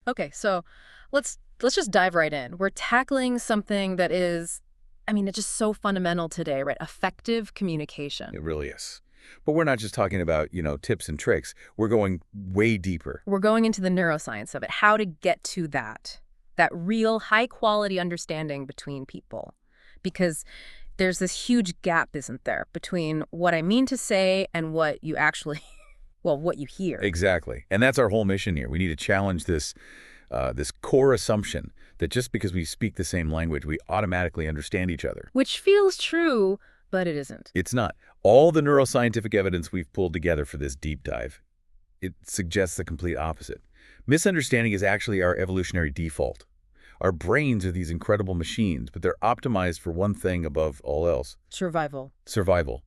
Okay, so let's just dive right in. We're tackling something that is, I mean, it's just so fundamental today, right? Effective communication. It really is. But we're not just talking about, tips and tricks. We're going way deeper. We're going into the neuroscience of it, how to get to that real high quality understanding between people. Because there's this huge gap, isn't there, between what I mean to say and what you actually, well, what you hear. Exactly. And that's our whole mission here. We need to challenge this core assumption that just because we speak the same language, we automatically understand each other. Which feels true, but it isn't. It's not. All the neuroscientific evidence we've pulled together for this deep dive, it suggests the complete opposite. Misunderstanding is actually our evolutionary default. Our brains are these incredible machines, but they're optimized for one thing above all else. Survival. Survival.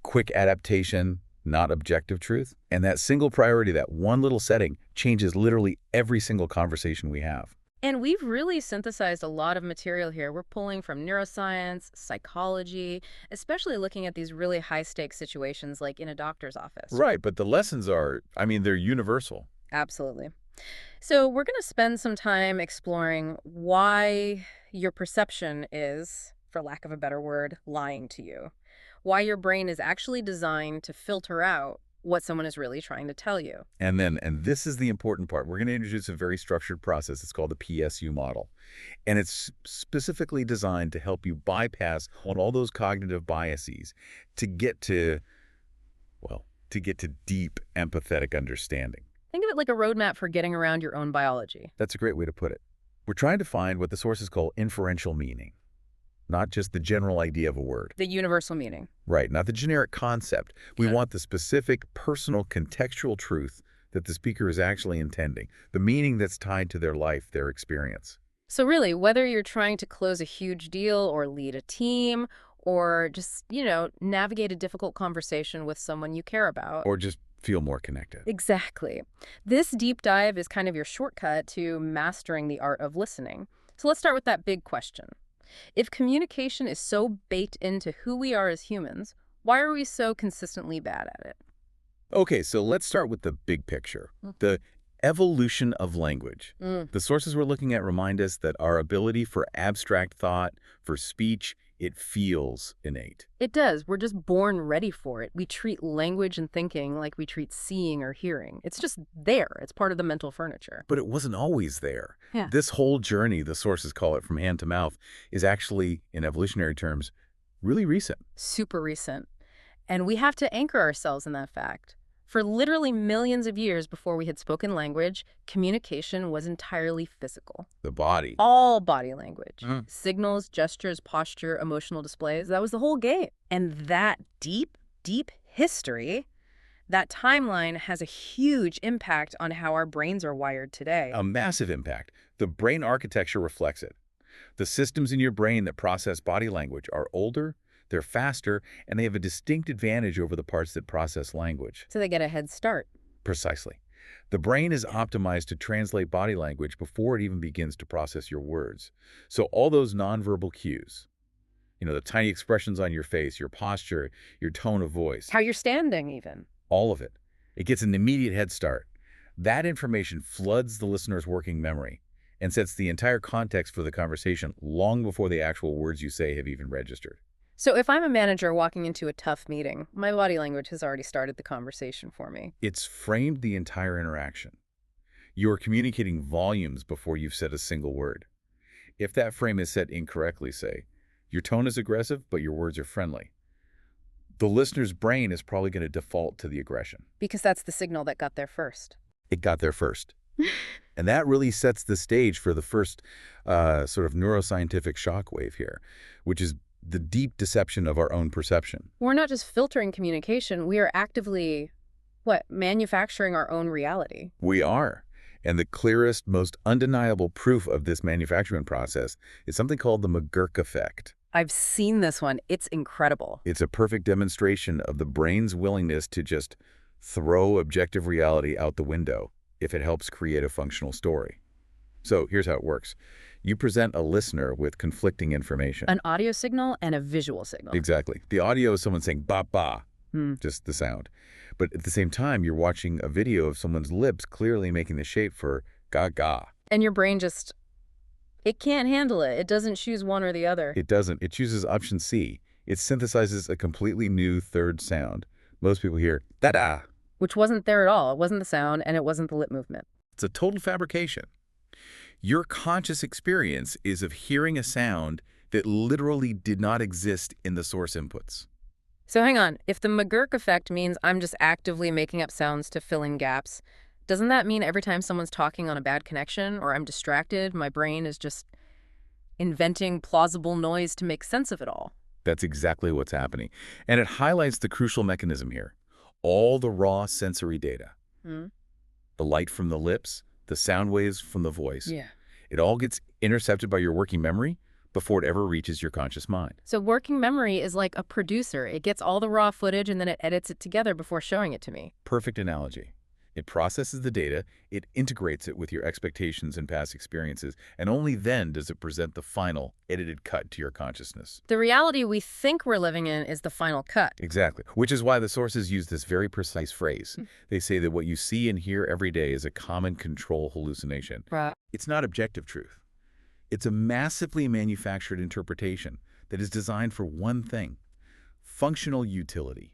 Quick adaptation, not objective truth. And that single priority, that one little setting, changes literally every single conversation we have. And we've really synthesized a lot of material here. We're pulling from neuroscience, psychology, especially looking at these really high-stakes situations like in a doctor's office. Right, but the lessons are, they're universal. Absolutely. So we're going to spend some time exploring why your perception is, for lack of a better word, lying to you. Why your brain is actually designed to filter out what someone is really trying to tell you. And this is the important part, we're going to introduce a very structured process. It's called the PSU model. And it's specifically designed to help you bypass on all those cognitive biases to get to deep empathetic understanding. Think of it like a roadmap for getting around your own biology. That's a great way to put it. We're trying to find what the sources call inferential meaning, not just the general idea of a word. The universal meaning. Right, not the generic concept. We want the specific, personal, contextual truth that the speaker is actually intending, the meaning that's tied to their life, their experience. So really, whether you're trying to close a huge deal or lead a team or just, navigate a difficult conversation with someone you care about. Or just feel more connected. Exactly. This deep dive is kind of your shortcut to mastering the art of listening. So let's start with that big question. If communication is so baked into who we are as humans, why are we so consistently bad at it? Okay, so let's start with the big picture, the evolution of language. The sources we're looking at remind us that our ability for abstract thought, for speech, it feels innate. It does. We're just born ready for it. We treat language and thinking like we treat seeing or hearing. It's just there. It's part of the mental furniture. But it wasn't always there. Yeah. This whole journey, the sources call it from hand to mouth, is actually, in evolutionary terms, really recent. Super recent. And we have to anchor ourselves in that fact. For literally millions of years before we had spoken language, communication was entirely physical. The body. All body language. Signals, gestures, posture, emotional displays. That was the whole game. And that deep, deep history, that timeline has a huge impact on how our brains are wired today. A massive impact. The brain architecture reflects it. The systems in your brain that process body language are older, they're faster, and they have a distinct advantage over the parts that process language. So they get a head start. Precisely. The brain is optimized to translate body language before it even begins to process your words. So all those nonverbal cues, the tiny expressions on your face, your posture, your tone of voice. How you're standing, even. All of it. It gets an immediate head start. That information floods the listener's working memory and sets the entire context for the conversation long before the actual words you say have even registered. So if I'm a manager walking into a tough meeting, my body language has already started the conversation for me. It's framed the entire interaction. You're communicating volumes before you've said a single word. If that frame is set incorrectly, say, your tone is aggressive, but your words are friendly, the listener's brain is probably going to default to the aggression. Because that's the signal that got there first. It got there first. And that really sets the stage for the first sort of neuroscientific shockwave here, which is the deep deception of our own perception. We're not just filtering communication, we are actively, manufacturing our own reality. We are. And the clearest, most undeniable proof of this manufacturing process is something called the McGurk effect. I've seen this one. It's incredible. It's a perfect demonstration of the brain's willingness to just throw objective reality out the window if it helps create a functional story. So here's how it works. You present a listener with conflicting information. An audio signal and a visual signal. Exactly. The audio is someone saying ba ba, just the sound. But at the same time, you're watching a video of someone's lips clearly making the shape for ga ga. And your brain just, it can't handle it. It doesn't choose one or the other. It doesn't. It chooses option C. It synthesizes a completely new third sound. Most people hear, da-da. Which wasn't there at all. It wasn't the sound, and it wasn't the lip movement. It's a total fabrication. Your conscious experience is of hearing a sound that literally did not exist in the source inputs. So hang on. If the McGurk effect means I'm just actively making up sounds to fill in gaps, doesn't that mean every time someone's talking on a bad connection or I'm distracted, my brain is just inventing plausible noise to make sense of it all? That's exactly what's happening. And it highlights the crucial mechanism here. All the raw sensory data, Hmm? the light from the lips, the sound waves from the voice, Yeah. it all gets intercepted by your working memory before it ever reaches your conscious mind. So working memory is like a producer. It gets all the raw footage and then it edits it together before showing it to me. Perfect analogy. It processes the data, it integrates it with your expectations and past experiences, and only then does it present the final, edited cut to your consciousness. The reality we think we're living in is the final cut. Exactly. Which is why the sources use this very precise phrase. They say that what you see and hear every day is a common control hallucination. Right. It's not objective truth. It's a massively manufactured interpretation that is designed for one thing: functional utility,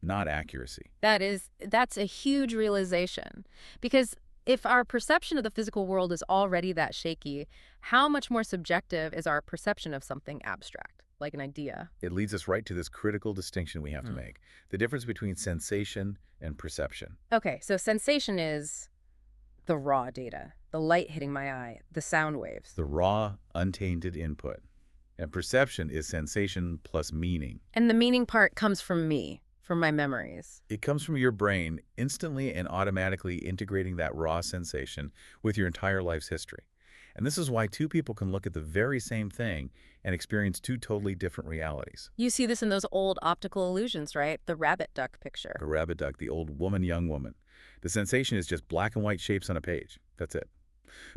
not accuracy. That's a huge realization. Because if our perception of the physical world is already that shaky, how much more subjective is our perception of something abstract, like an idea? It leads us right to this critical distinction we have to Mm. make: the difference between sensation and perception. Okay, so sensation is the raw data, the light hitting my eye, the sound waves. The raw, untainted input. And perception is sensation plus meaning. And the meaning part comes from me, from my memories. It comes from your brain instantly and automatically integrating that raw sensation with your entire life's history. And this is why two people can look at the very same thing and experience two totally different realities. You see this in those old optical illusions, right? The rabbit duck picture. The rabbit duck, the old woman, young woman. The sensation is just black and white shapes on a page. That's it.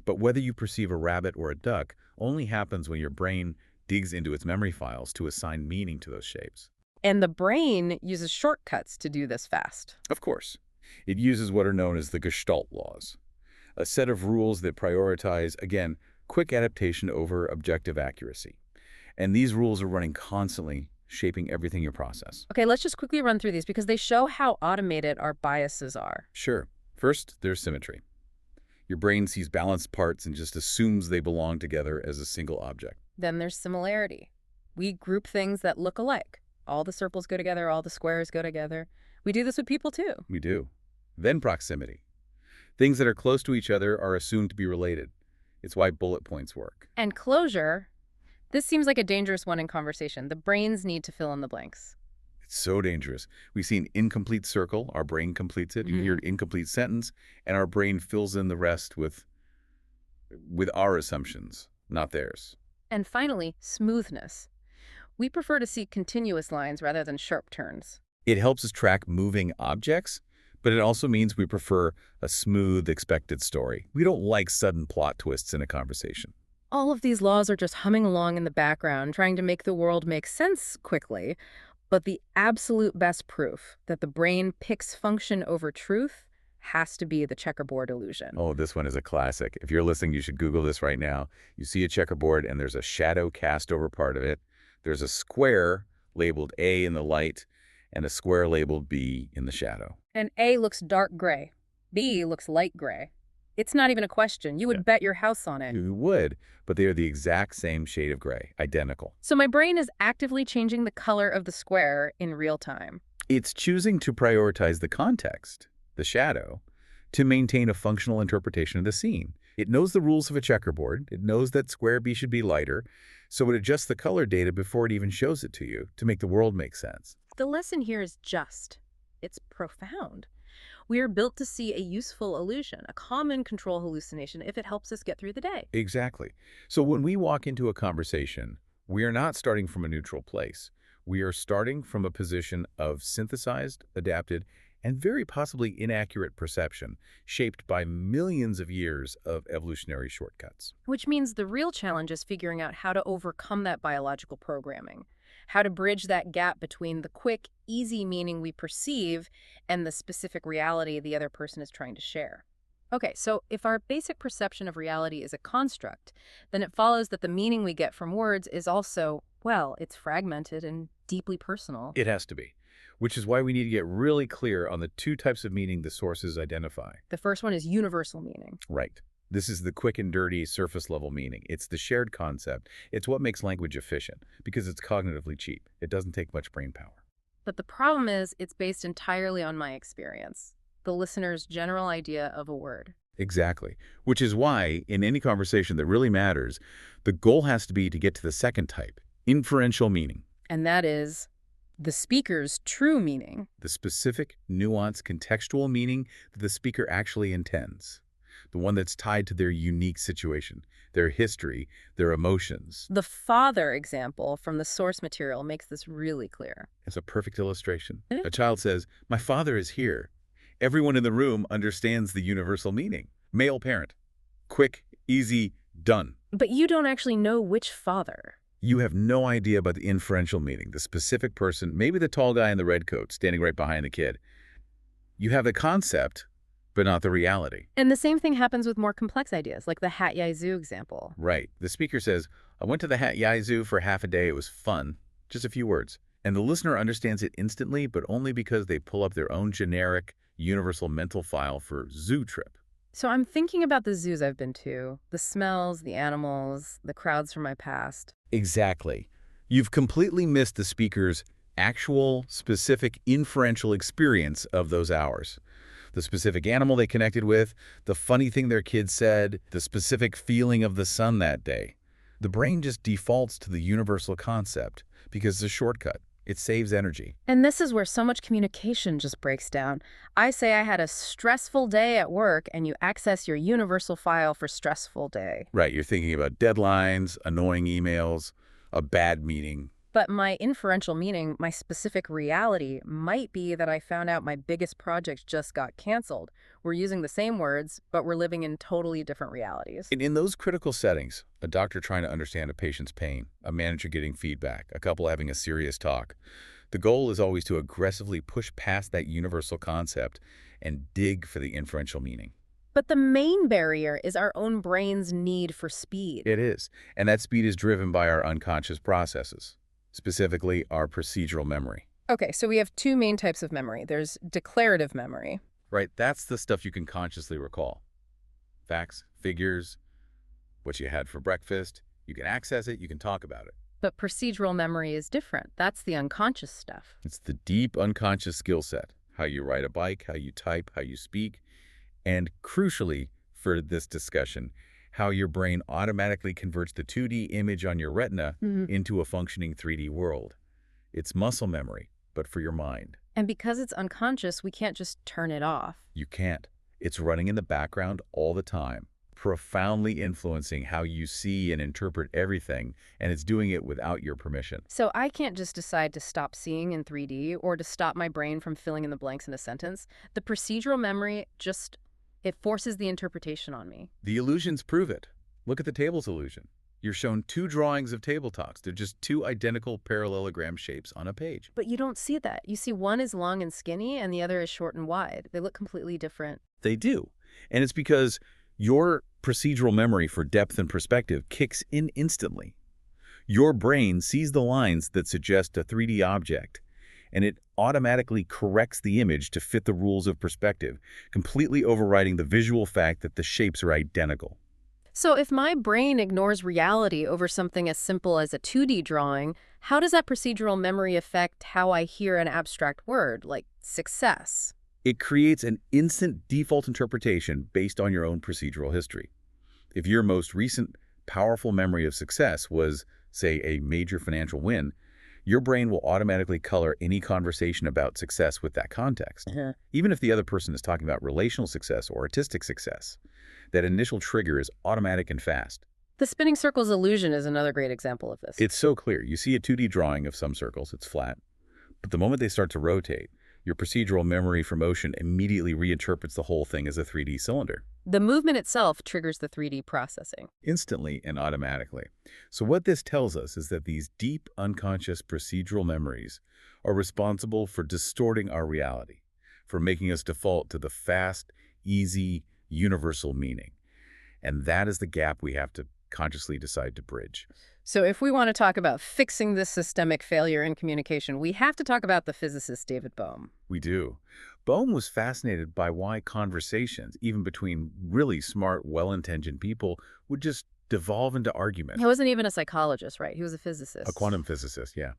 But whether you perceive a rabbit or a duck only happens when your brain digs into its memory files to assign meaning to those shapes. And the brain uses shortcuts to do this fast. Of course, it uses what are known as the Gestalt laws, a set of rules that prioritize, again, quick adaptation over objective accuracy. And these rules are running constantly, shaping everything you process. Okay, let's just quickly run through these because they show how automated our biases are. Sure. First, there's symmetry. Your brain sees balanced parts and just assumes they belong together as a single object. Then there's similarity. We group things that look alike. All the circles go together, all the squares go together. We do this with people too. We do. Then proximity. Things that are close to each other are assumed to be related. It's why bullet points work. And closure. This seems like a dangerous one in conversation. The brains need to fill in the blanks. It's so dangerous. We see an incomplete circle, our brain completes it. You hear an incomplete sentence, and our brain fills in the rest with our assumptions, not theirs. And finally, smoothness. We prefer to see continuous lines rather than sharp turns. It helps us track moving objects, but it also means we prefer a smooth, expected story. We don't like sudden plot twists in a conversation. All of these laws are just humming along in the background, trying to make the world make sense quickly. But the absolute best proof that the brain picks function over truth has to be the checkerboard illusion. Oh, this one is a classic. If you're listening, you should Google this right now. You see a checkerboard, and there's a shadow cast over part of it. There's a square labeled A in the light, and a square labeled B in the shadow. And A looks dark gray. B looks light gray. It's not even a question. You would bet your house on it. You would, but they are the exact same shade of gray, identical. So my brain is actively changing the color of the square in real time. It's choosing to prioritize the context, the shadow, to maintain a functional interpretation of the scene. It knows the rules of a checkerboard. It knows that square B should be lighter, so it adjusts the color data before it even shows it to you to make the world make sense. The lesson here is just. It's profound. We are built to see a useful illusion, a common control hallucination, if it helps us get through the day. Exactly. So when we walk into a conversation, we are not starting from a neutral place. We are starting from a position of synthesized, adapted, and very possibly inaccurate perception, shaped by millions of years of evolutionary shortcuts. Which means the real challenge is figuring out how to overcome that biological programming, how to bridge that gap between the quick, easy meaning we perceive and the specific reality the other person is trying to share. Okay, so if our basic perception of reality is a construct, then it follows that the meaning we get from words is also, well, it's fragmented and deeply personal. It has to be, which is why we need to get really clear on the two types of meaning the sources identify. The first one is universal meaning. Right. This is the quick and dirty surface level meaning. It's the shared concept. It's what makes language efficient because it's cognitively cheap. It doesn't take much brain power. But the problem is it's based entirely on my experience, the listener's general idea of a word. Exactly. Which is why, in any conversation that really matters, the goal has to be to get to the second type, inferential meaning. And that is the speaker's true meaning. The specific, nuanced, contextual meaning that the speaker actually intends. The one that's tied to their unique situation, their history, their emotions. The father example from the source material makes this really clear. It's a perfect illustration. Eh? A child says, "My father is here." Everyone in the room understands the universal meaning. Male parent. Quick, easy, done. But you don't actually know which father. You have no idea about the inferential meaning, the specific person, maybe the tall guy in the red coat standing right behind the kid. You have the concept, but not the reality. And the same thing happens with more complex ideas, like the Hat Yai Zoo example. Right. The speaker says, "I went to the Hat Yai Zoo for half a day. It was fun." Just a few words. And the listener understands it instantly, but only because they pull up their own generic, universal mental file for zoo trip. So I'm thinking about the zoos I've been to, the smells, the animals, the crowds from my past. Exactly. You've completely missed the speaker's actual, specific, inferential experience of those hours. The specific animal they connected with, the funny thing their kid said, the specific feeling of the sun that day. The brain just defaults to the universal concept because it's a shortcut. It saves energy. And this is where so much communication just breaks down. I say I had a stressful day at work, and you access your universal file for stressful day. Right, you're thinking about deadlines, annoying emails, a bad meeting. But my inferential meaning, my specific reality, might be that I found out my biggest project just got canceled. We're using the same words, but we're living in totally different realities. In those critical settings, a doctor trying to understand a patient's pain, a manager getting feedback, a couple having a serious talk, the goal is always to aggressively push past that universal concept and dig for the inferential meaning. But the main barrier is our own brain's need for speed. It is, and that speed is driven by our unconscious processes, specifically our procedural memory. Okay, so we have two main types of memory. There's declarative memory. Right, that's the stuff you can consciously recall. Facts, figures, what you had for breakfast. You can access it, you can talk about it. But procedural memory is different. That's the unconscious stuff. It's the deep unconscious skill set. How you ride a bike, how you type, how you speak. And crucially for this discussion, how your brain automatically converts the 2D image on your retina into a functioning 3D world. It's muscle memory, but for your mind. And because it's unconscious, we can't just turn it off. You can't. It's running in the background all the time, profoundly influencing how you see and interpret everything, and it's doing it without your permission. So I can't just decide to stop seeing in 3D or to stop my brain from filling in the blanks in a sentence. The procedural memory just, it forces the interpretation on me. The illusions prove it. Look at the tables illusion. You're shown two drawings of table talks. They're just two identical parallelogram shapes on a page. But you don't see that. You see one is long and skinny and the other is short and wide. They look completely different. They do. And it's because your procedural memory for depth and perspective kicks in instantly. Your brain sees the lines that suggest a 3D object, and it automatically corrects the image to fit the rules of perspective, completely overriding the visual fact that the shapes are identical. So if my brain ignores reality over something as simple as a 2D drawing, how does that procedural memory affect how I hear an abstract word, like success? It creates an instant default interpretation based on your own procedural history. If your most recent powerful memory of success was, say, a major financial win, your brain will automatically color any conversation about success with that context. Even if the other person is talking about relational success or artistic success, that initial trigger is automatic and fast. The spinning circles illusion is another great example of this. It's so clear. You see a 2D drawing of some circles, it's flat. But the moment they start to rotate, your procedural memory for motion immediately reinterprets the whole thing as a 3D cylinder. The movement itself triggers the 3D processing. Instantly and automatically. So what this tells us is that these deep unconscious procedural memories are responsible for distorting our reality, for making us default to the fast, easy, universal meaning. And that is the gap we have to consciously decide to bridge. So if we want to talk about fixing this systemic failure in communication, we have to talk about the physicist David Bohm. We do. Bohm was fascinated by why conversations, even between really smart, well-intentioned people, would just devolve into argument. He wasn't even a psychologist, right? He was a A physicist. quantum physicist, yeah.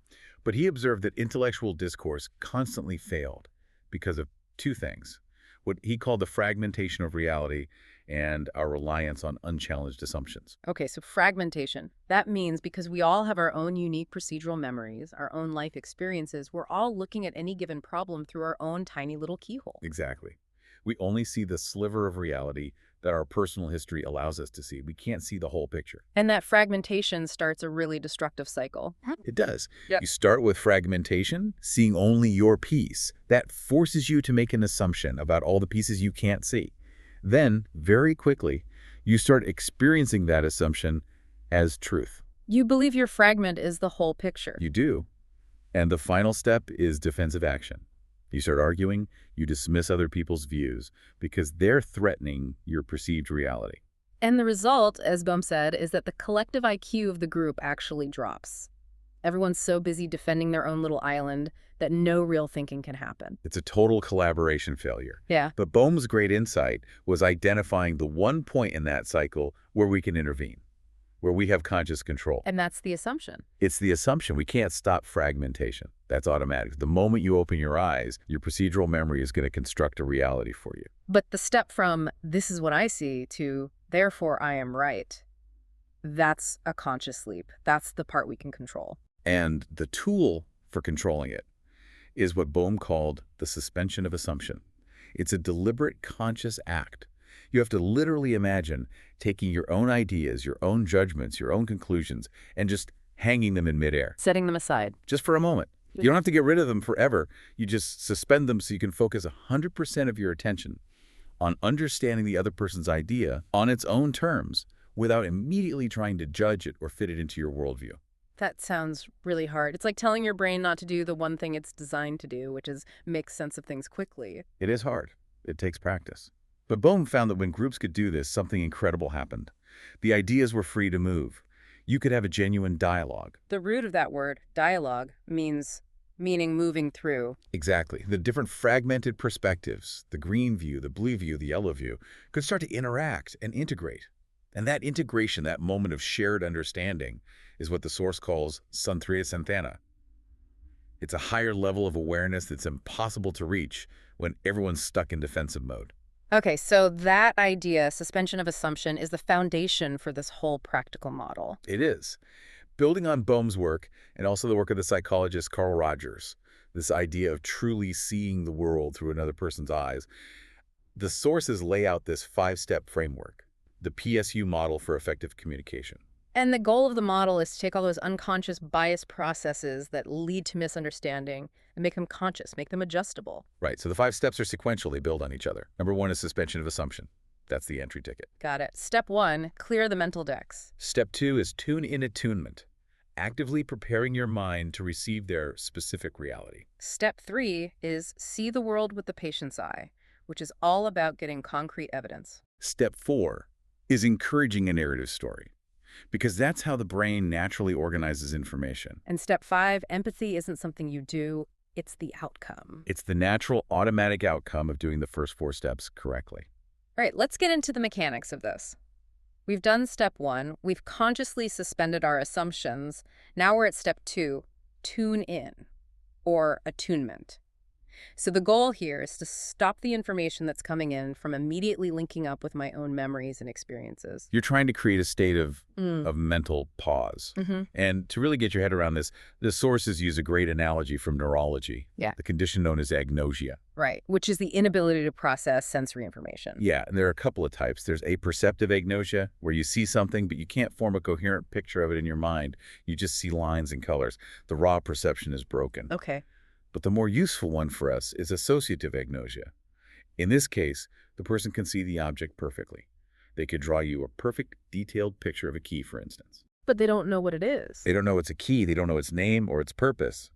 But he observed that intellectual discourse constantly failed because of two things: what he called the fragmentation of reality and our reliance on unchallenged assumptions. Okay, so fragmentation. That means because we all have our own unique procedural memories, our own life experiences, we're all looking at any given problem through our own tiny little keyhole. Exactly. We only see the sliver of reality that our personal history allows us to see. We can't see the whole picture. And that fragmentation starts a really destructive cycle. It does. Yep. You start with fragmentation, seeing only your piece. That forces you to make an assumption about all the pieces you can't see. Then, very quickly, you start experiencing that assumption as truth. You believe your fragment is the whole picture. You do. And the final step is defensive action. You start arguing, you dismiss other people's views because they're threatening your perceived reality. And the result, as Bohm said, is that the collective IQ of the group actually drops. Everyone's so busy defending their own little island that no real thinking can happen. It's a total collaboration failure. Yeah. But Bohm's great insight was identifying the one point in that cycle where we can intervene, where we have conscious control. And that's the assumption. It's the assumption. We can't stop fragmentation. That's automatic. The moment you open your eyes, your procedural memory is going to construct a reality for you. But the step from "this is what I see" to "therefore I am right," that's a conscious leap. That's the part we can control. And the tool for controlling it is what Bohm called the suspension of assumption. It's a deliberate, conscious act. You have to literally imagine taking your own ideas, your own judgments, your own conclusions, and just hanging them in midair, Setting them aside. just for a moment. You don't have to get rid of them forever. You just suspend them so you can focus 100% of your attention on understanding the other person's idea on its own terms without immediately trying to judge it or fit it into your worldview. That sounds really hard. It's like telling your brain not to do the one thing it's designed to do, which is make sense of things quickly. It is hard. It takes practice. But Bohm found that when groups could do this, something incredible happened. The ideas were free to move. You could have a genuine dialogue. The root of that word, dialogue, meaning moving through. Exactly. The different fragmented perspectives, the green view, the blue view, the yellow view, could start to interact and integrate. And that integration, that moment of shared understanding, is what the source calls Santhriya Santhana. It's a higher level of awareness that's impossible to reach when everyone's stuck in defensive mode. Okay, so that idea, suspension of assumption, is the foundation for this whole practical model. It is. Building on Bohm's work and also the work of the psychologist Carl Rogers, this idea of truly seeing the world through another person's eyes, the sources lay out this 5-step framework, the PSU model for effective communication. And the goal of the model is to take all those unconscious bias processes that lead to misunderstanding and make them conscious, make them adjustable. Right, so the 5 steps are sequential. They build on each other. Number 1 is suspension of assumption. That's the entry ticket. Got it. Step 1, clear the mental decks. Step 2 is tune-in attunement, actively preparing your mind to receive their specific reality. Step 3 is see the world with the patient's eye, which is all about getting concrete evidence. Step 4 is encouraging a narrative story, because that's how the brain naturally organizes information. And step 5, empathy isn't something you do, it's the outcome. It's the natural, automatic outcome of doing the first 4 steps correctly. All right, let's get into the mechanics of this. We've done step 1. We've consciously suspended our assumptions. Now we're at step 2, tune in, or attunement. So the goal here is to stop the information that's coming in from immediately linking up with my own memories and experiences. You're trying to create a state of mental pause. And to really get your head around this, the sources use a great analogy from neurology, the condition known as agnosia. Right, which is the inability to process sensory information. Yeah, and there are a couple of types. There's aperceptive agnosia, where you see something, but you can't form a coherent picture of it in your mind. You just see lines and colors. The raw perception is broken. Okay. But the more useful one for us is associative agnosia. In this case, the person can see the object perfectly. They could draw you a perfect, detailed picture of a key, for instance. But they don't know what it is. They don't know it's a key. They don't know its name or its purpose.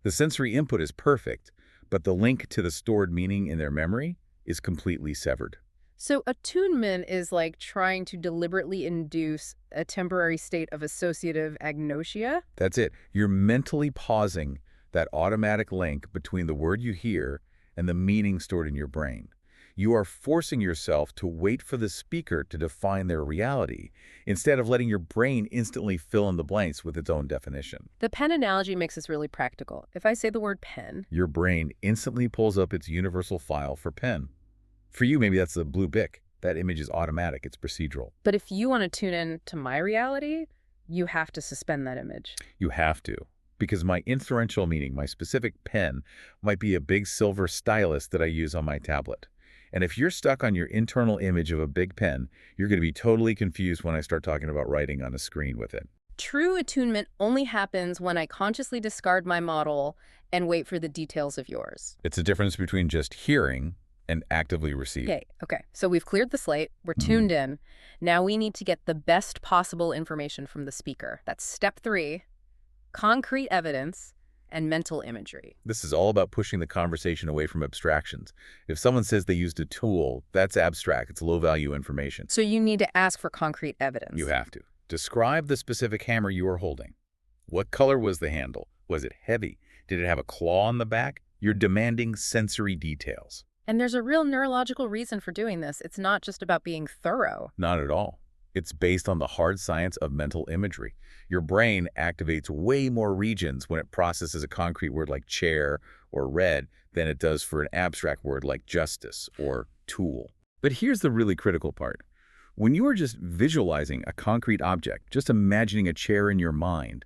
The sensory input is perfect, but the link to the stored meaning in their memory is completely severed. So attunement is like trying to deliberately induce a temporary state of associative agnosia? That's it. You're mentally pausing that automatic link between the word you hear and the meaning stored in your brain. You are forcing yourself to wait for the speaker to define their reality instead of letting your brain instantly fill in the blanks with its own definition. The pen analogy makes this really practical. If I say the word pen, Your brain instantly pulls up its universal file for pen. For you, maybe that's the blue Bic. That image is automatic. It's procedural. but if you want to tune in to my reality, you have to suspend that image. You have to. Because my inferential meaning, my specific pen, might be a big silver stylus that I use on my tablet. And if you're stuck on your internal image of a big pen, you're going to be totally confused when I start talking about writing on a screen with it. True attunement only happens when I consciously discard my model and wait for the details of yours. It's a difference between just hearing and actively receiving. Okay. So we've cleared the slate. We're tuned in. Now we need to get the best possible information from the speaker. That's step 3, concrete evidence and mental imagery. This is all about pushing the conversation away from abstractions. If someone says they used a tool, that's abstract. It's low-value information. So you need to ask for concrete evidence. You have to. Describe the specific hammer you are holding. What color was the handle? Was it heavy? Did it have a claw on the back? You're demanding sensory details. And there's a real neurological reason for doing this. It's not just about being thorough. Not at all. It's based on the hard science of mental imagery. Your brain activates way more regions when it processes a concrete word like chair or red than it does for an abstract word like justice or tool. But here's the really critical part. When you are just visualizing a concrete object, just imagining a chair in your mind,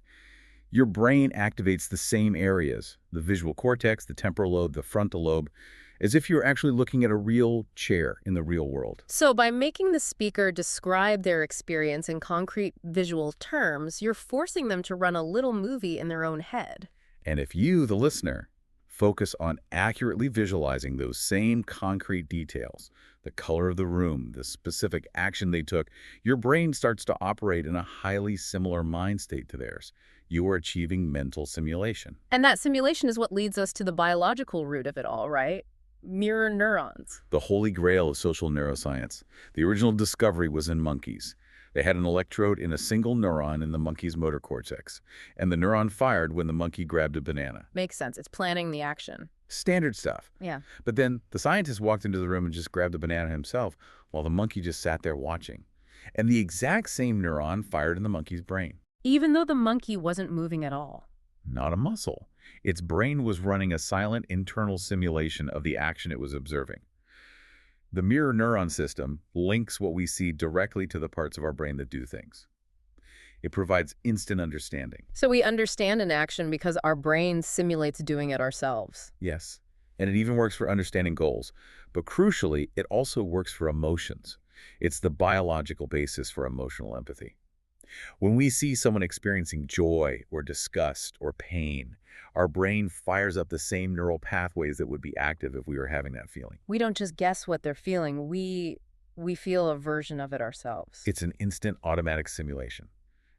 your brain activates the same areas, the visual cortex, the temporal lobe, the frontal lobe, as if you're actually looking at a real chair in the real world. So by making the speaker describe their experience in concrete visual terms, you're forcing them to run a little movie in their own head. And if you, the listener, focus on accurately visualizing those same concrete details, the color of the room, the specific action they took, your brain starts to operate in a highly similar mind state to theirs. You are achieving mental simulation. And that simulation is what leads us to the biological root of it all, right? Mirror neurons. The holy grail of social neuroscience. The original discovery was in monkeys. They had an electrode in a single neuron in the monkey's motor cortex, and the neuron fired when the monkey grabbed a banana. Makes sense. It's planning the action. Standard stuff. Yeah. But then the scientist walked into the room and just grabbed the banana himself, while the monkey just sat there watching. And the exact same neuron fired in the monkey's brain. Even though the monkey wasn't moving at all. Not a muscle. Its brain was running a silent internal simulation of the action it was observing. The mirror neuron system links what we see directly to the parts of our brain that do things. It provides instant understanding. So we understand an action because our brain simulates doing it ourselves. Yes, and it even works for understanding goals. But crucially, it also works for emotions. It's the biological basis for emotional empathy. When we see someone experiencing joy or disgust or pain, our brain fires up the same neural pathways that would be active if we were having that feeling. We don't just guess what they're feeling. We feel a version of it ourselves. It's an instant automatic simulation.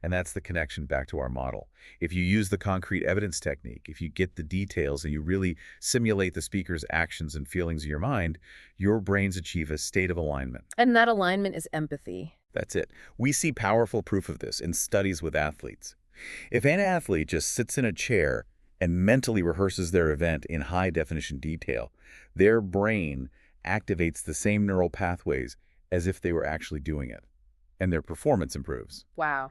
And that's the connection back to our model. If you use the concrete evidence technique, if you get the details and you really simulate the speaker's actions and feelings in your mind, your brains achieve a state of alignment. And that alignment is empathy. That's it. We see powerful proof of this in studies with athletes. If an athlete just sits in a chair and mentally rehearses their event in high-definition detail, their brain activates the same neural pathways as if they were actually doing it, and their performance improves. Wow.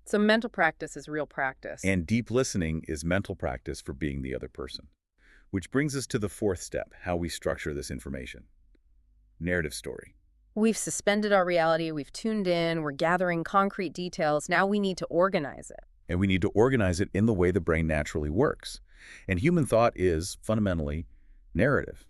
So mental practice is real practice. And deep listening is mental practice for being the other person. Which brings us to the fourth step, how we structure this information. Narrative story. We've suspended our reality, we've tuned in, we're gathering concrete details. Now we need to organize it. And we need to organize it in the way the brain naturally works. And human thought is, fundamentally, narrative.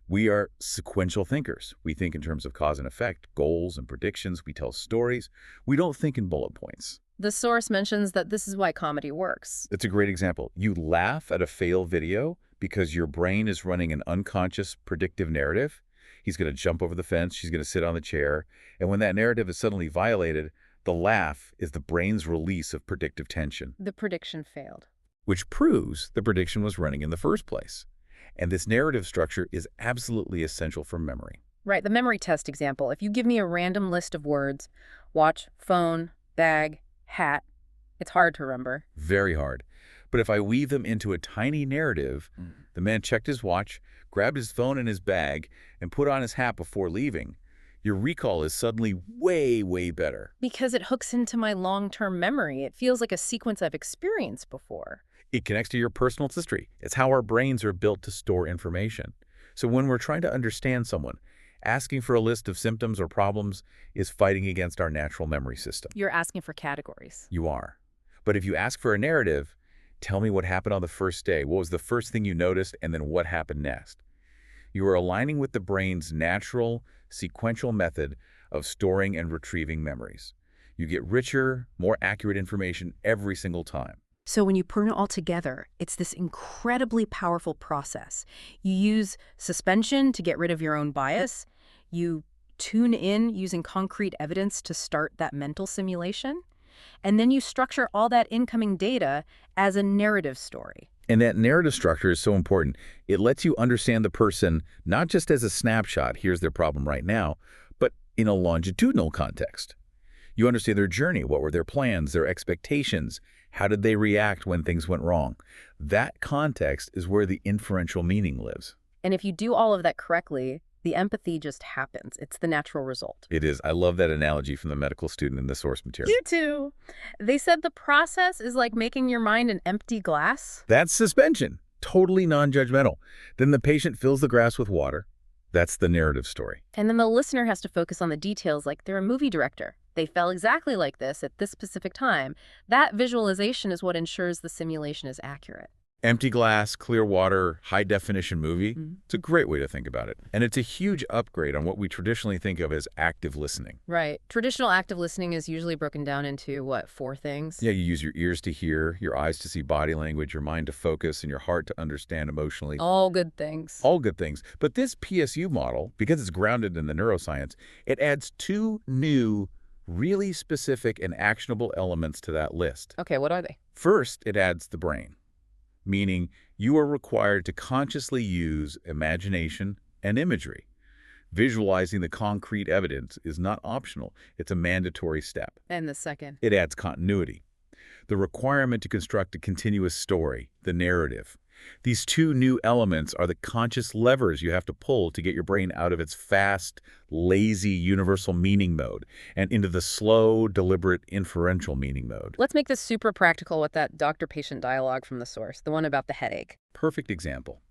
We are sequential thinkers. We think in terms of cause and effect, goals and predictions. We tell stories. We don't think in bullet points. The source mentions that this is why comedy works. It's a great example. You laugh at a fail video because your brain is running an unconscious predictive narrative. He's going to jump over the fence. She's going to sit on the chair. And when that narrative is suddenly violated, the laugh is the brain's release of predictive tension. The prediction failed. Which proves the prediction was running in the first place. And this narrative structure is absolutely essential for memory. Right, the memory test example. If you give me a random list of words, watch, phone, bag, hat, it's hard to remember. Very hard. But if I weave them into a tiny narrative, the man checked his watch, grabbed his phone and his bag, and put on his hat before leaving, your recall is suddenly way, way better. Because it hooks into my long-term memory. It feels like a sequence I've experienced before. It connects to your personal history. It's how our brains are built to store information. So when we're trying to understand someone, asking for a list of symptoms or problems is fighting against our natural memory system. You're asking for categories. You are. But if you ask for a narrative, tell me what happened on the first day. What was the first thing you noticed, and then what happened next? You are aligning with the brain's natural, sequential method of storing and retrieving memories. You get richer, more accurate information every single time. So when you put it all together, it's this incredibly powerful process. You use suspension to get rid of your own bias. You tune in using concrete evidence to start that mental simulation. And then you structure all that incoming data as a narrative story. And that narrative structure is so important. It lets you understand the person not just as a snapshot, here's their problem right now, but in a longitudinal context. You understand their journey, what were their plans, their expectations, how did they react when things went wrong. That context is where the inferential meaning lives. And if you do all of that correctly, the empathy just happens. It's the natural result. It is. I love that analogy from the medical student in the source material. You too. They said the process is like making your mind an empty glass. That's suspension. Totally non-judgmental. Then the patient fills the glass with water. That's the narrative story. And then the listener has to focus on the details like they're a movie director. They felt exactly like this at this specific time. That visualization is what ensures the simulation is accurate. Empty glass, clear water, high-definition movie. It's a great way to think about it. And it's a huge upgrade on what we traditionally think of as active listening. Right. Traditional active listening is usually broken down into, what, 4 things? Yeah, you use your ears to hear, your eyes to see body language, your mind to focus, and your heart to understand emotionally. All good things. All good things. But this PSU model, because it's grounded in the neuroscience, it adds 2 new, really specific and actionable elements to that list. Okay, what are they? First, it adds the brain, meaning you are required to consciously use imagination and imagery. Visualizing the concrete evidence is not optional. It's a mandatory step. And the second? It adds continuity, the requirement to construct a continuous story, the narrative. These 2 new elements are the conscious levers you have to pull to get your brain out of its fast, lazy, universal meaning mode and into the slow, deliberate, inferential meaning mode. Let's make this super practical with that doctor-patient dialogue from the source, the one about the headache. Perfect example.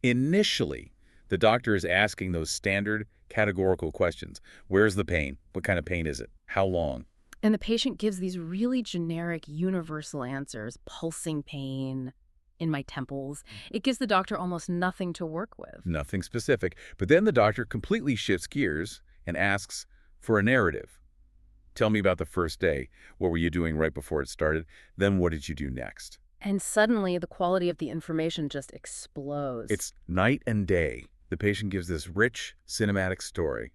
Initially, the doctor is asking those standard categorical questions. Where's the pain? What kind of pain is it? How long? And the patient gives these really generic, universal answers. Pulsing pain in my temples. It gives the doctor almost nothing to work with. Nothing specific. But then the doctor completely shifts gears and asks for a narrative. Tell me about the first day. What were you doing right before it started? Then what did you do next? And suddenly, the quality of the information just explodes. It's night and day. The patient gives this rich, cinematic story.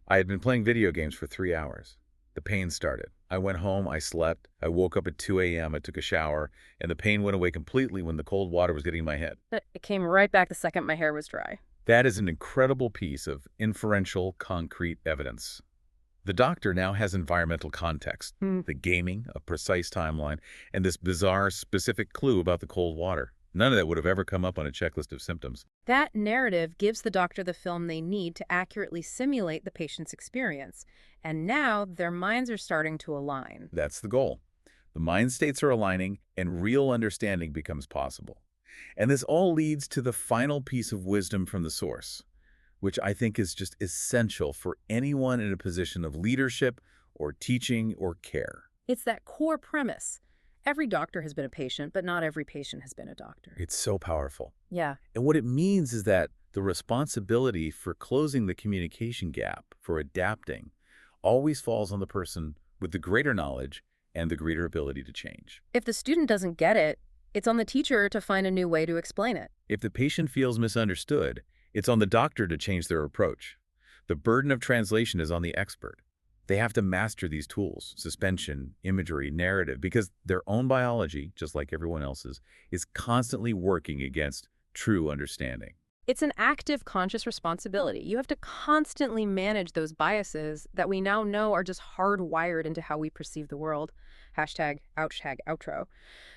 I had been playing video games for 3 hours. The pain started. I went home, I slept, I woke up at 2 a.m., I took a shower, and the pain went away completely when the cold water was getting in my head. But it came right back the second my hair was dry. That is an incredible piece of inferential, concrete evidence. The doctor now has environmental context, the gaming, a precise timeline, and this bizarre, specific clue about the cold water. None of that would have ever come up on a checklist of symptoms. That narrative gives the doctor the film they need to accurately simulate the patient's experience. And now their minds are starting to align. That's the goal. The mind states are aligning and real understanding becomes possible. And this all leads to the final piece of wisdom from the source, which I think is just essential for anyone in a position of leadership or teaching or care. It's that core premise. Every doctor has been a patient, but not every patient has been a doctor. It's so powerful. Yeah. And what it means is that the responsibility for closing the communication gap, for adapting, always falls on the person with the greater knowledge and the greater ability to change. If the student doesn't get it, it's on the teacher to find a new way to explain it. If the patient feels misunderstood, it's on the doctor to change their approach. The burden of translation is on the expert. They have to master these tools, suspension, imagery, narrative, because their own biology, just like everyone else's, is constantly working against true understanding. It's an active, conscious responsibility. You have to constantly manage those biases that we now know are just hardwired into how we perceive the world. Hashtag ouch, tag outro.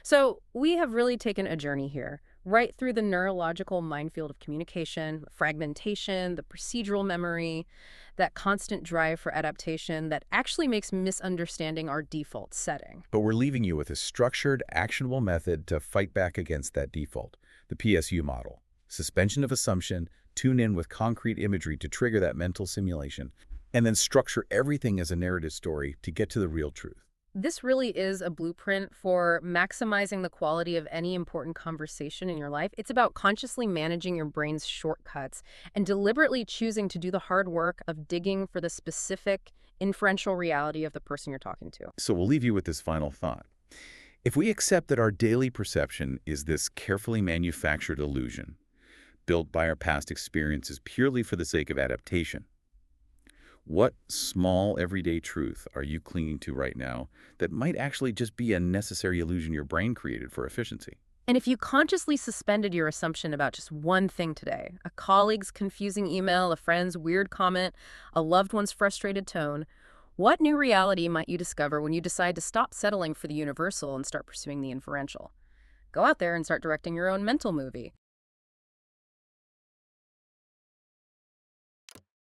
So we have really taken a journey here, right through the neurological minefield of communication, fragmentation, the procedural memory, that constant drive for adaptation that actually makes misunderstanding our default setting. But we're leaving you with a structured, actionable method to fight back against that default, the PSU model. Suspension of assumption, tune in with concrete imagery to trigger that mental simulation, and then structure everything as a narrative story to get to the real truth. This really is a blueprint for maximizing the quality of any important conversation in your life. It's about consciously managing your brain's shortcuts and deliberately choosing to do the hard work of digging for the specific inferential reality of the person you're talking to. So we'll leave you with this final thought. If we accept that our daily perception is this carefully manufactured illusion, built by our past experiences purely for the sake of adaptation, what small everyday truth are you clinging to right now that might actually just be a necessary illusion your brain created for efficiency? And if you consciously suspended your assumption about just one thing today, a colleague's confusing email, a friend's weird comment, a loved one's frustrated tone, what new reality might you discover when you decide to stop settling for the universal and start pursuing the inferential? Go out there and start directing your own mental movie.